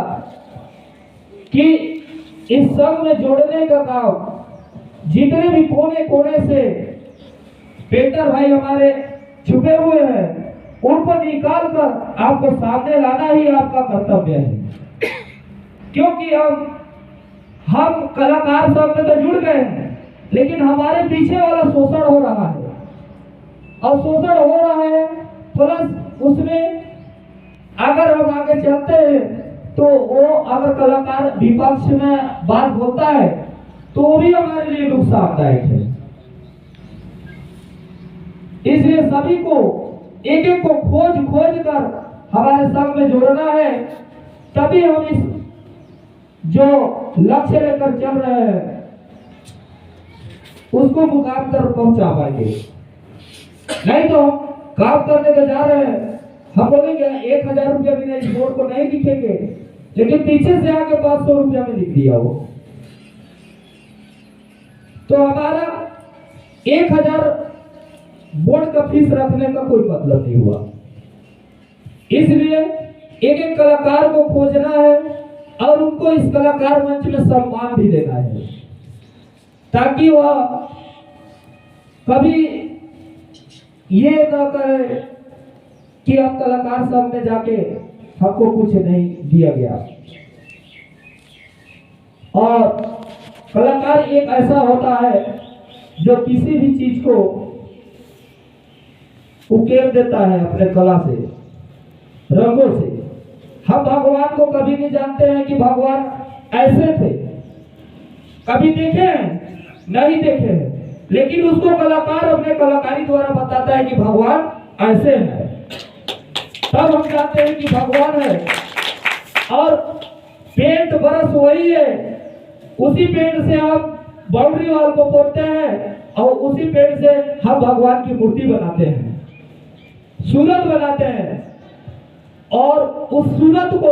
कि इस संघ में जोड़ने का काम जितने भी कोने कोने से पेंटर भाई हमारे छुपे हुए हैं उनको निकाल कर आपको सामने लाना ही आपका कर्तव्य है। क्योंकि हम कलाकार संघ में तो जुड़ गए हैं, लेकिन हमारे पीछे वाला शोषण हो रहा है, और शोषण हो रहा है प्लस उसमें अगर हम आगे चलते हैं तो वो अगर कलाकार विपक्ष में बात बोलता है तो वो भी हमारे लिए नुकसानदायक है। इसलिए सभी को एक एक को खोज कर हमारे संघ में जोड़ना है, तभी हम इस जो लक्ष्य लेकर चल रहे हैं उसको मुकाम तक पहुंचा पाएंगे। नहीं तो हम काम करने को जा रहे हैं, हम बोलेंगे 1000 रुपया भी इस बोर्ड को नहीं लिखेंगे, लेकिन पीछे से आके 500 रुपया में लिख दिया वो, तो हमारा 1000 बोर्ड का फीस रखने का कोई मतलब नहीं हुआ। इसलिए एक एक कलाकार को खोजना है और उनको इस कलाकार मंच में सम्मान भी देना है, ताकि वह कभी ये ना कहे कि हम कलाकार संघ में जाके हमको कुछ नहीं दिया गया। और कलाकार एक ऐसा होता है जो किसी भी चीज को उकेर देता है अपने कला से, रंगों से। हम भगवान को कभी नहीं जानते हैं कि भगवान ऐसे थे, कभी देखे हैं नहीं देखे हैं, लेकिन उसको कलाकार अपने कलाकारी द्वारा बताता है कि भगवान ऐसे हैं, तब हम जानते हैं कि भगवान है। और पेंट ब्रश वही है, उसी पेंट से हम बाउंड्री वॉल को पोतते हैं और उसी पेंट से हम भगवान की मूर्ति बनाते हैं, सूरत बनाते हैं, और उस सूरत को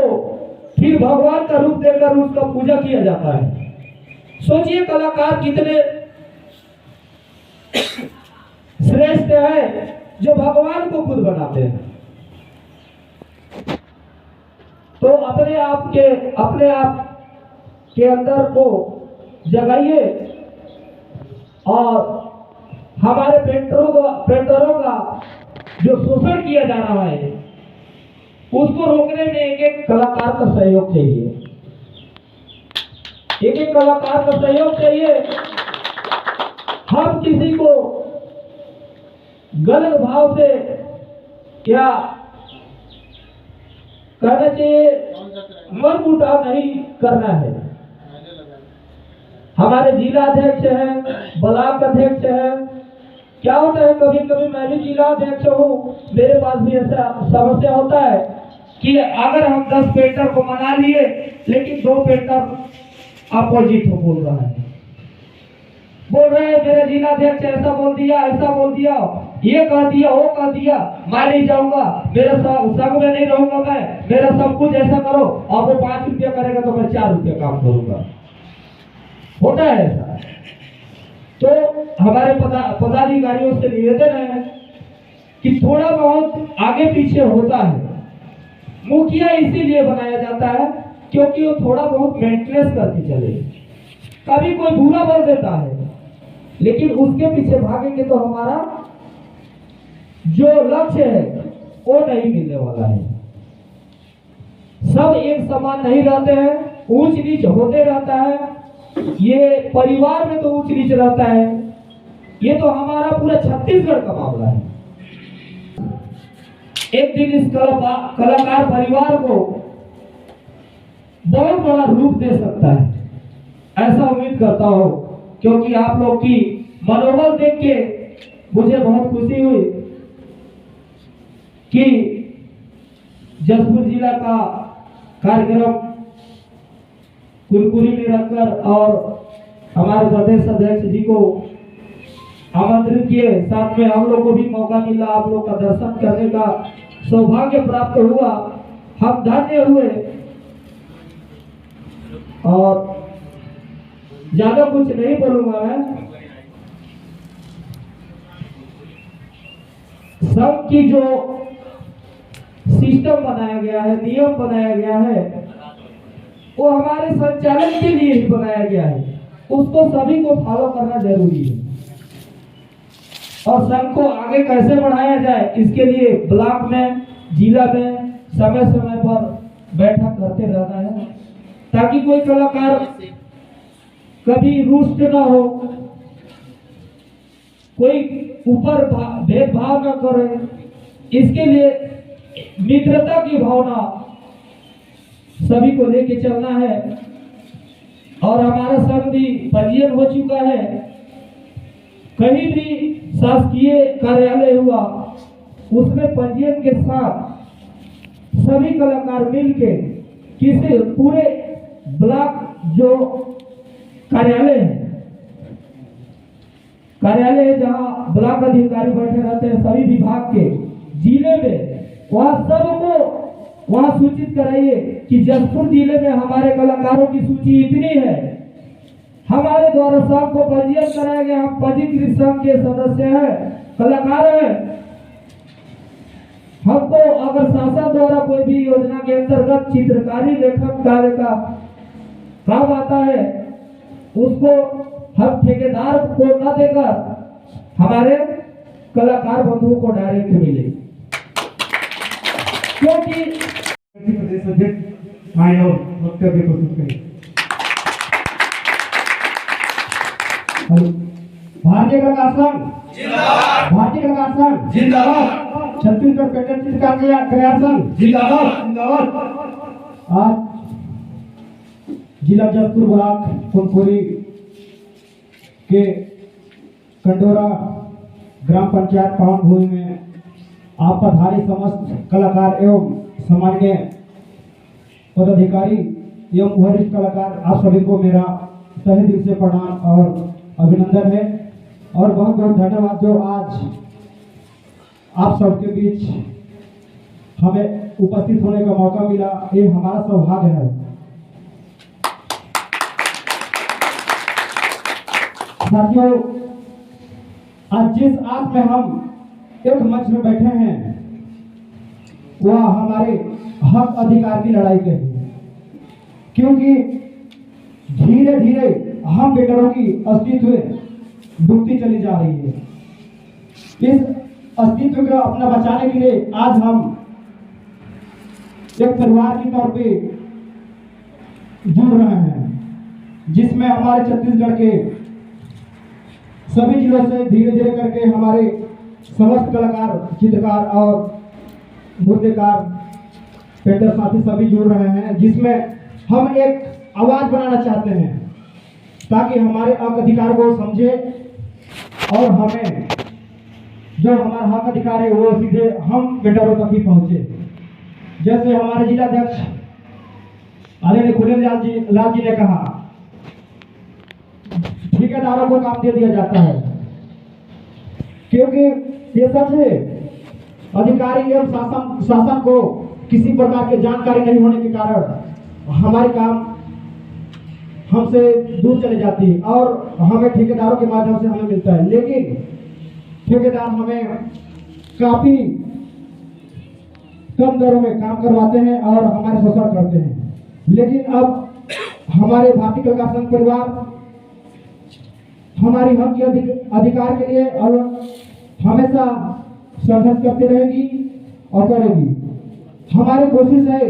फिर भगवान का रूप देकर उसका पूजा किया जाता है। सोचिए कलाकार कितने श्रेष्ठ है जो भगवान को खुद बनाते हैं। तो अपने आप के अंदर को जगाइए और हमारे पेंटरों का जो शोषण किया जा रहा है उसको रोकने में एक एक कलाकार का सहयोग चाहिए, एक एक कलाकार का सहयोग चाहिए। हम किसी को गलत भाव से क्या कहना चाहिए, मन मुटाव नहीं करना है। हमारे जिला अध्यक्ष हैं, ब्लॉक अध्यक्ष हैं, क्या होता है कभी कभी मैं भी जिला अध्यक्ष हूँ, मेरे पास भी ऐसा समस्या होता है कि अगर हम 10 पेंटर को मना लिए लेकिन 2 पेंटर अपोजिट हो बोल रहा है, मेरे जिला अध्यक्ष ऐसा बोल दिया, ऐसा बोल दिया, ये कह दिया, वो कह दिया, मैं नहीं जाऊंगा, मेरे संग में नहीं रहूंगा, मैं मेरा सब कुछ ऐसा करो, और वो 5 रुपया करेगा तो मैं 4 रुपया काम करूंगा। होता है ऐसा। तो हमारे पदाधिकारियों से निवेदन है कि थोड़ा बहुत आगे पीछे होता है, मुखिया इसीलिए बनाया जाता है क्योंकि वो थोड़ा बहुत मेंटेनेंस करके चले। कभी कोई बुरा बोल देता है लेकिन उसके पीछे भागेंगे तो हमारा जो लक्ष्य है वो नहीं मिलने वाला है। सब एक समान नहीं रहते हैं, ऊंच नीच होते रहता है। ये परिवार में तो ऊंच नीच रहता है, ये तो हमारा पूरा छत्तीसगढ़ का मामला है। एक दिन इस कलाकार परिवार को बहुत बड़ा रूप दे सकता है, ऐसा उम्मीद करता हूं, क्योंकि आप लोग की मनोबल देख के मुझे बहुत खुशी हुई कि जसपुर जिला का कार्यक्रम कुरकुरी में रखकर और हमारे प्रदेश अध्यक्ष जी को आमंत्रित किए, साथ में हम लोग को भी मौका मिला, आप लोग का दर्शन करने का सौभाग्य प्राप्त हुआ, हम धन्य हुए। और ज्यादा कुछ नहीं बोलूंगा मैं। सब की जो सिस्टम बनाया गया है, नियम बनाया गया है, वो हमारे संचालन के लिए ही बनाया गया है, उसको सभी को फॉलो करना जरूरी है। और संघ को आगे कैसे बढ़ाया जाए, इसके लिए ब्लॉक में, जिला में समय समय पर बैठक करते रहना है, ताकि कोई कलाकार कभी रुष्ट ना हो, कोई ऊपर भेदभाव न करे। इसके लिए मित्रता की भावना सभी को लेके चलना है। और हमारा संघ भी पंजीयन हो चुका है, कहीं भी शासकीय कार्यालय हुआ उसमें पंजीयन के साथ सभी कलाकार मिलके किसी पूरे ब्लॉक जो कार्यालय है कार्यालय जहाँ ब्लॉक अधिकारी बैठे रहते हैं सभी विभाग के जिले में, वहाँ सबको वहाँ सूचित कराइए कि जसपुर जिले में हमारे कलाकारों की सूची इतनी है। हमारे द्वारा संघ को पंजीयन कराया गया, हम पंजीकृत संघ के सदस्य हैं, कलाकार हैं। हमको अगर शासन द्वारा कोई भी योजना के अंतर्गत चित्रकारी लेखन कार्य का काम आता है, उसको हम ठेकेदार को न देकर हमारे कलाकार बंधुओं को डायरेक्ट मिले, क्योंकि प्रदेश अध्यक्ष आए और वक्तव्य प्रस्तुत करें। भारतीय कलाकार संघ जिंदाबाद, भारतीय कलाकार संघ जिंदाबाद, छत्तीसगढ़ पेंटर चित्रकार संघ जिंदाबाद जिंदाबाद। आज जिला जसपुर ब्लॉक कुनपुरी के कंडोरा ग्राम पंचायत पावन भूमि में आप पधारे समस्त कलाकार एवं सामान्य पदाधिकारी एवं वरिष्ठ कलाकार, आप सभी को मेरा तहे दिल से प्रणाम और अभिनंदन है और बहुत बहुत धन्यवाद जो आज आप सबके बीच हमें उपस्थित होने का मौका मिला। ये हमारा सौभाग्य है। साथियों, आज जिस आस में हम एक मंच में बैठे हैं वह हमारे हक अधिकार की लड़ाई के लिए, क्योंकि धीरे धीरे हम बेटरों की अस्तित्व डूबती चली जा रही है। इस अस्तित्व को अपना बचाने के लिए आज हम एक परिवार के तौर पे जुड़ रहे हैं, जिसमें हमारे छत्तीसगढ़ के सभी जिलों से धीरे धीरे करके हमारे समस्त कलाकार, चित्रकार और मूर्तिकार, पेंटर साथी सभी जुड़ रहे हैं, जिसमें हम एक आवाज बनाना चाहते हैं ताकि हमारे हक अधिकार को समझे और हमें जो हमारा हक अधिकार है वो सीधे हम पेंटरों तक ही पहुंचे। जैसे हमारे जिलाध्यक्ष आदरणीय खुलेलाल लाल जी ने कहा, ठेकेदारों को काम दे दिया जाता है, क्योंकि ये सच है अधिकारी एवं शासन को किसी प्रकार की जानकारी नहीं होने के कारण हमारे काम हमसे दूर चले जाती है और हमें ठेकेदारों के माध्यम से हमें मिलता है। लेकिन ठेकेदार हमें काफी कम दरों में काम करवाते हैं और हमारे शोषण करते हैं। लेकिन अब हमारे भारतीय कलाकार संघ परिवार हमारी हक के अधिकार के लिए और हमेशा संघर्ष करते रहेगी और करेगी। हमारी कोशिश है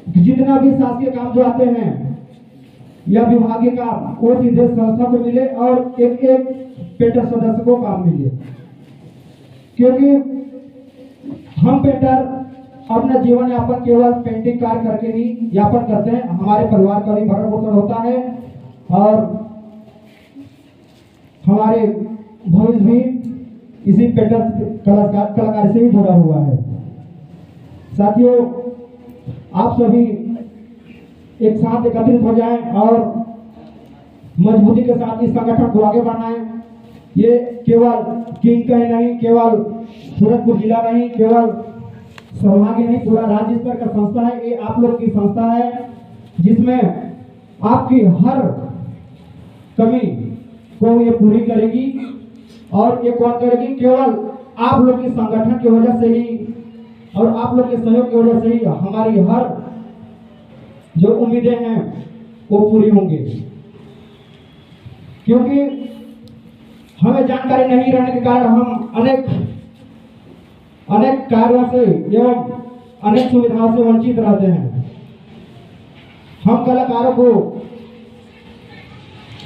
कि जितना भी शासकीय काम जो आते हैं या विभागीय काम वो सीधे संस्था को मिले और एक एक पेंटर सदस्य को काम मिले, क्योंकि हम पेंटर अपना जीवन यापन केवल पेंटिंग कार्य करके ही यापन करते हैं। हमारे परिवार का भी भरण पोषण होता है और हमारे भविष्य भी इसी पेंटर कलाकारी से ही जुड़ा हुआ है। साथियों, आप सभी एक साथ एकत्रित हो जाएं और मजबूती के साथ इस संगठन को आगे बढ़ाएं। ये केवल किंग का ही नहीं, केवल सूरजपुर जिला नहीं, केवल संभागीय नहीं, पूरा राज्य स्तर का संस्था है। ये आप लोग की संस्था है जिसमें आपकी हर कमी को ये पूरी करेगी और ये कौन करेगी? केवल आप लोग की संगठन की वजह से ही और आप लोग के सहयोग की वजह से ही हमारी हर जो उम्मीदें हैं वो पूरी होंगी, क्योंकि हमें जानकारी नहीं रहने के कारण हम अनेक कार्यों से एवं अनेक सुविधाओं से वंचित रहते हैं। हम कलाकारों को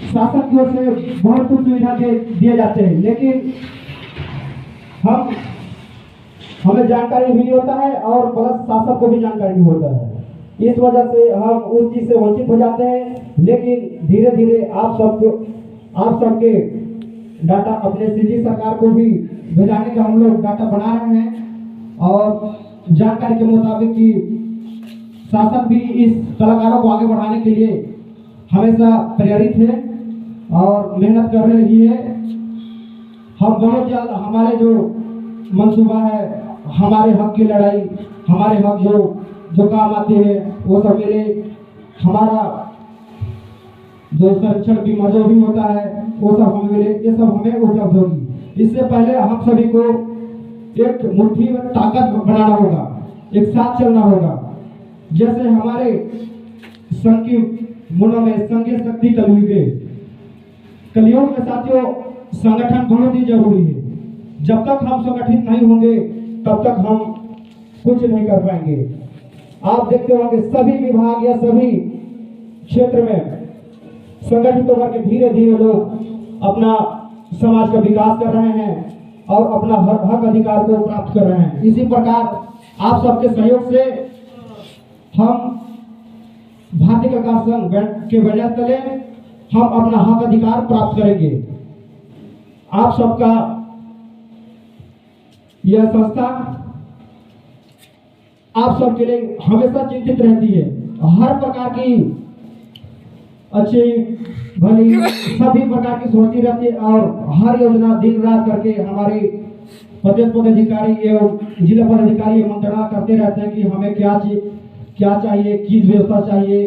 शासन की ओर से बहुत कुछ सुविधा दिए जाते हैं, लेकिन हमें जानकारी भी नहीं होता है और प्लस शासन को भी जानकारी नहीं होता है। इस वजह से हम उस चीज से वंचित हो जाते हैं। लेकिन धीरे धीरे आप सबके डाटा अपने सीजी सरकार को भी भेजाने का हम लोग डाटा बना रहे हैं और जानकारी के मुताबिक कि शासन भी इस कलाकारों को आगे बढ़ाने के लिए हमेशा प्रेरित है और मेहनत कर रही है। हम बहुत जल्द हमारे जो मंसूबा है, हमारे हक की लड़ाई, हमारे हक जो काम आते हैं वो सब मिले, हमारा जो संरक्षण बीमा जो भी होता है वो सब हमें मिले, ये सब हमें उपलब्ध होगी। इससे पहले हम सभी को एक मुट्ठी में ताकत बनाना होगा, एक साथ चलना होगा। जैसे हमारे संघ की मुनों में संघीय शक्ति कलयुग में साथियों संगठन बहुत ही जरूरी है। जब तक हम संगठित नहीं होंगे तब तक हम कुछ नहीं कर पाएंगे। आप देखते होंगे सभी विभाग या सभी क्षेत्र में संगठित होकर के धीरे धीरे लोग अपना समाज का विकास कर रहे हैं और अपना हक अधिकार को प्राप्त कर रहे हैं। इसी प्रकार आप सबके सहयोग से हम भारतीय ककार संघ के बैनर तले हम अपना हक अधिकार प्राप्त करेंगे। आप सबका यह संस्था आप सबके लिए हमेशा चिंतित रहती है। हर प्रकार की अच्छी भली सभी प्रकार की सोचती रहती है और हर योजना दिन रात करके हमारे प्रदेश पदाधिकारी एवं जिला पदाधिकारी मंत्रणा करते रहते हैं कि हमें क्या चाहिए, किस व्यवस्था चाहिए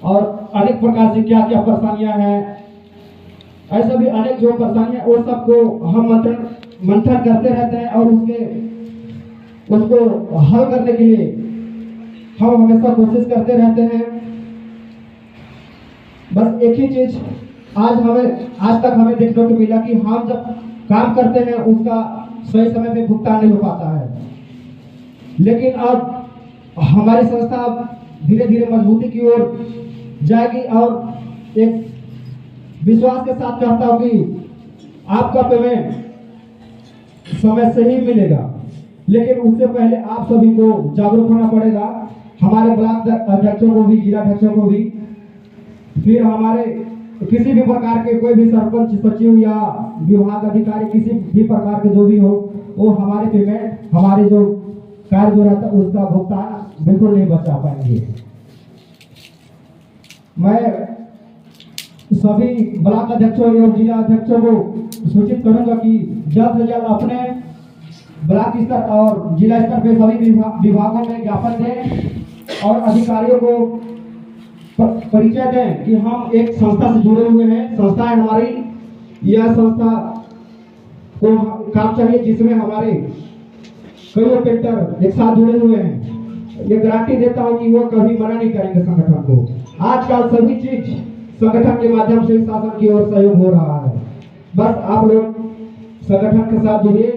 और अनेक प्रकार से क्या क्या परेशानियां हैं। ऐसा भी अनेक जो परेशानियां वो सबको हम मंथन करते रहते हैं और उसको हल करने के लिए हम हमेशा कोशिश करते रहते हैं। बस एक ही चीज आज तक हमें देखने को मिला कि हम जब काम करते हैं उसका सही समय पे भुगतान नहीं हो पाता है, लेकिन अब हमारी संस्था अब धीरे धीरे मजबूती की ओर जाएगी और एक विश्वास के साथ कहता हूं कि आपका पेमेंट समय से ही मिलेगा, लेकिन उससे पहले आप सभी को जागरूक होना पड़ेगा। हमारे ब्लॉक अध्यक्षों को भी, जिला अध्यक्षों को भी, फिर हमारे किसी भी प्रकार के कोई भी सरपंच, सचिव या विभाग अधिकारी किसी भी प्रकार के जो भी हो, वो हमारे पेमेंट, हमारे जो कार्य जो रहता है उसका भुगतान बिल्कुल नहीं बचा पाएंगे। मैं सभी ब्लॉक अध्यक्षों एवं जिला अध्यक्षों को सूचित करूंगा कि जल्द से जल्द अपने ब्लॉक स्तर और जिला स्तर पे सभी विभागों में ज्ञापन दें और अधिकारियों को परिचय दें कि हम एक संस्था से जुड़े हुए हैं। संस्था है हमारी, यह संस्था को काम चाहिए जिसमें हमारे कई पेंटर एक साथ जुड़े हुए हैं। ये गारंटी देता हूं कि वो कभी मना नहीं करेंगे संगठन को। आजकल सभी चीज संगठन के माध्यम से शासन की ओर सहयोग हो रहा है। बस आप लोग संगठन के साथ जुड़िए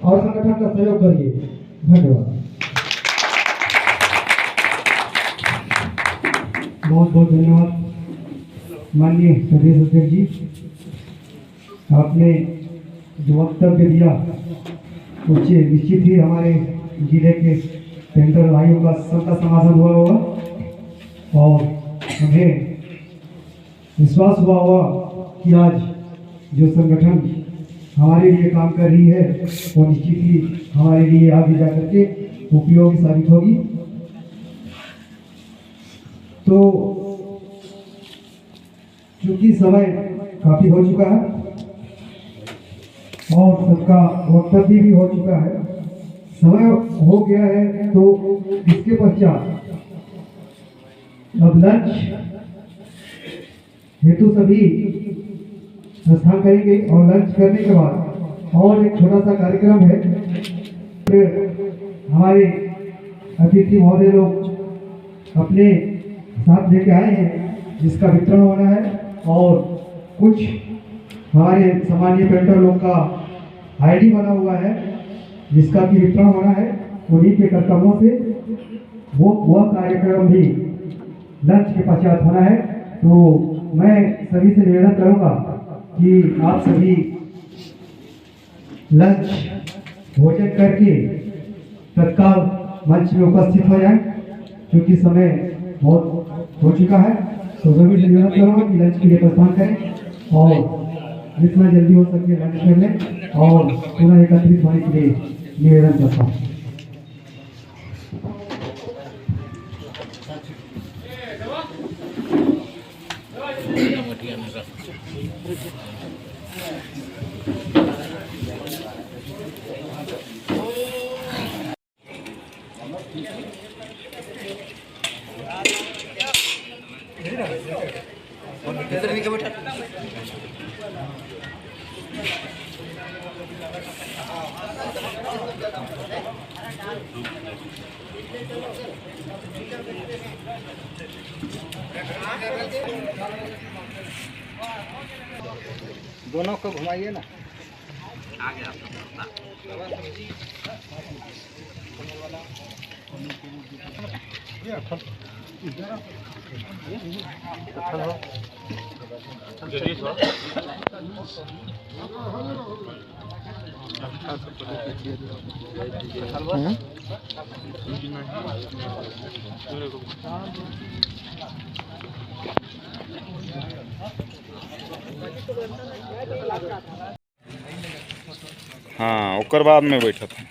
और संगठन का सहयोग करिए। धन्यवाद। बहुत बहुत धन्यवाद माननीय प्रदेश अध्यक्ष जी, आपने जो वक्तव्य दिया उससे निश्चित ही हमारे जिले के पेंटर भाइयों का सबका समाधान हुआ होगा और हमें विश्वास हुआ होगा कि आज जो संगठन हमारे लिए काम कर रही है वो निश्चित ही हमारे लिए आगे जाकर के उपयोगी साबित होगी। तो चूंकि समय काफी हो चुका है और सबका वक्तव्य भी हो चुका है, समय हो गया है, तो इसके पश्चात अब लंच हेतु सभी प्रस्थान करेंगे और लंच करने के बाद और एक छोटा सा कार्यक्रम है। हमारे अतिथि महोदय लोग अपने साथ लेके आए हैं जिसका वितरण होना है और कुछ हमारे सामान्य पेंटर लोग का आईडी बना हुआ है जिसका भी वितरण होना है। उन्हीं के कर्तव्यों से वह कार्यक्रम भी लंच के पश्चात होना है। तो मैं सभी से निवेदन करूंगा कि आप सभी लंच भोजन करके तत्काल मंच में उपस्थित हो जाएं, क्योंकि समय बहुत हो चुका है। तो सभी से निवेदन करूंगा कि लंच के लिए प्रस्थान करें और जितना जल्दी हो सके लंच कर लें और पुनः एकत्रित होने के लिए निवेदन करता हूँ। Gracias. दोनों को घुमाइए ना। हाँ ओकर बाद में बैठा था।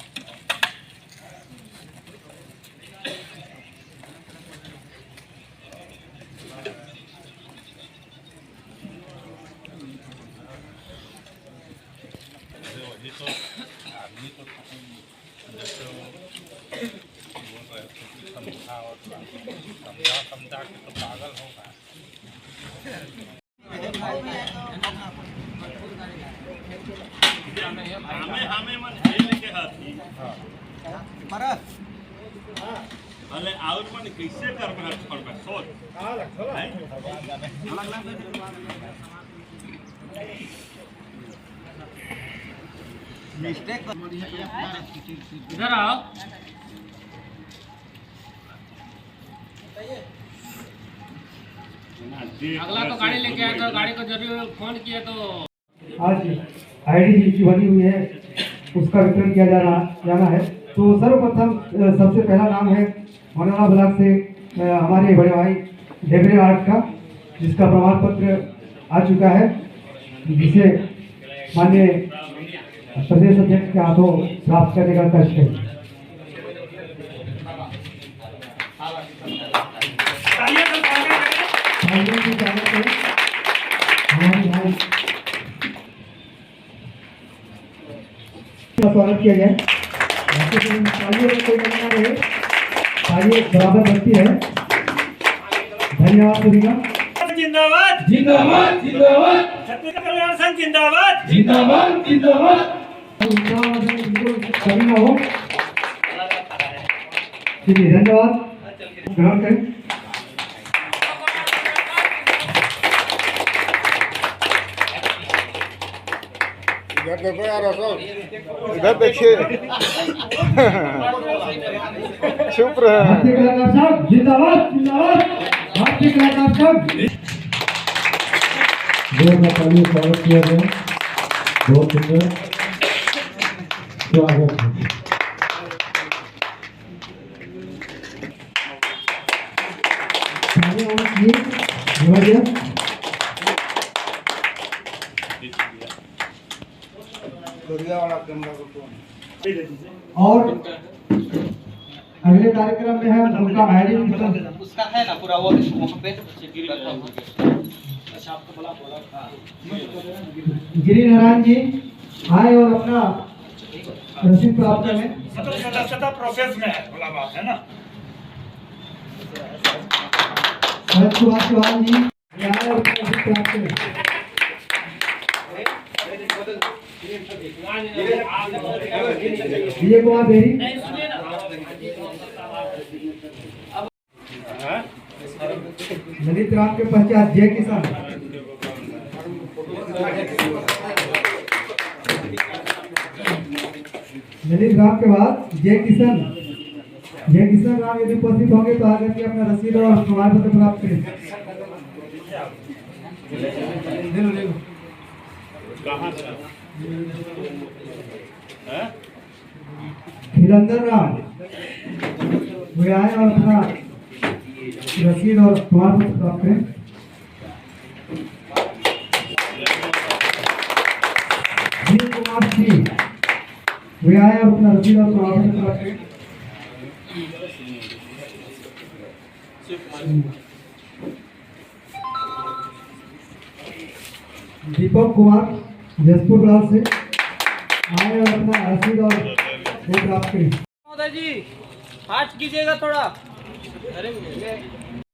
अरे और मन कैसे कर रहा पर सोच मिस्टेक इधर आओ। अगला तो गाड़ी लेके आया तो गाड़ी को जरूर फोन किया तो आज आईडी की बनी हुई है उसका वितरण किया जाना है। तो सर्वप्रथम सबसे पहला नाम है मनोरा ब्लॉक से हमारे बड़े भाई डेबरे आर्ट का, जिसका प्रमाण पत्र आ चुका है, जिसे माननीय प्रदेश अध्यक्ष के हाथों प्राप्त करने का कष्ट है। स्वागत किया जाए। कोई करना रहे तालियां बराबर बनती है। धन्यवाद सभी का। जिंदाबाद जिंदाबाद जिंदाबाद छत्तीसगढ़ कल्याण संघ जिंदाबाद जिंदाबाद जिंदाबाद। सभी का हो। चलिए धन्यवाद। ग्रहण करें। इधर देखिए चुप रहे। भारतीय कलाकार साहब जिंदाबाद जिंदाबाद। भारतीय कलाकार साहब जोर में तालियों से स्वागत किया गया। बहुत सुंदर स्वागत है। और अगले कार्यक्रम में है उनका आईडी उसका है ना पूरा वो वहाँ पे गिरी नारायण जी आए और अपना रसीद प्राप्त करें। सदस्यता प्रोसेस में है, बोला बात है ना। भरत कुमार चौहान जी आए और अपना रसीद प्राप्त करें। विजय कुमार बेरी ललित राम के पश्चात जय किसान। ललित राम के बाद जय किसान राम यदि उपस्थित होंगे तो आगे के अपना रसीद और प्रमाण पत्र प्राप्त करें। खिलंदर राम वे आए और अपना रसीद और प्रमाण पत्र प्राप्त करें। वीर कुमार सिंह वे आए और अपना रसीद और प्रमाण पत्र प्राप्त करें। दीपक कुमार जसपुर ब्लॉक से आए और अपना रसीद और वो प्राप्त करें। महोदय जी फास्ट कीजिएगा थोड़ा। घरे में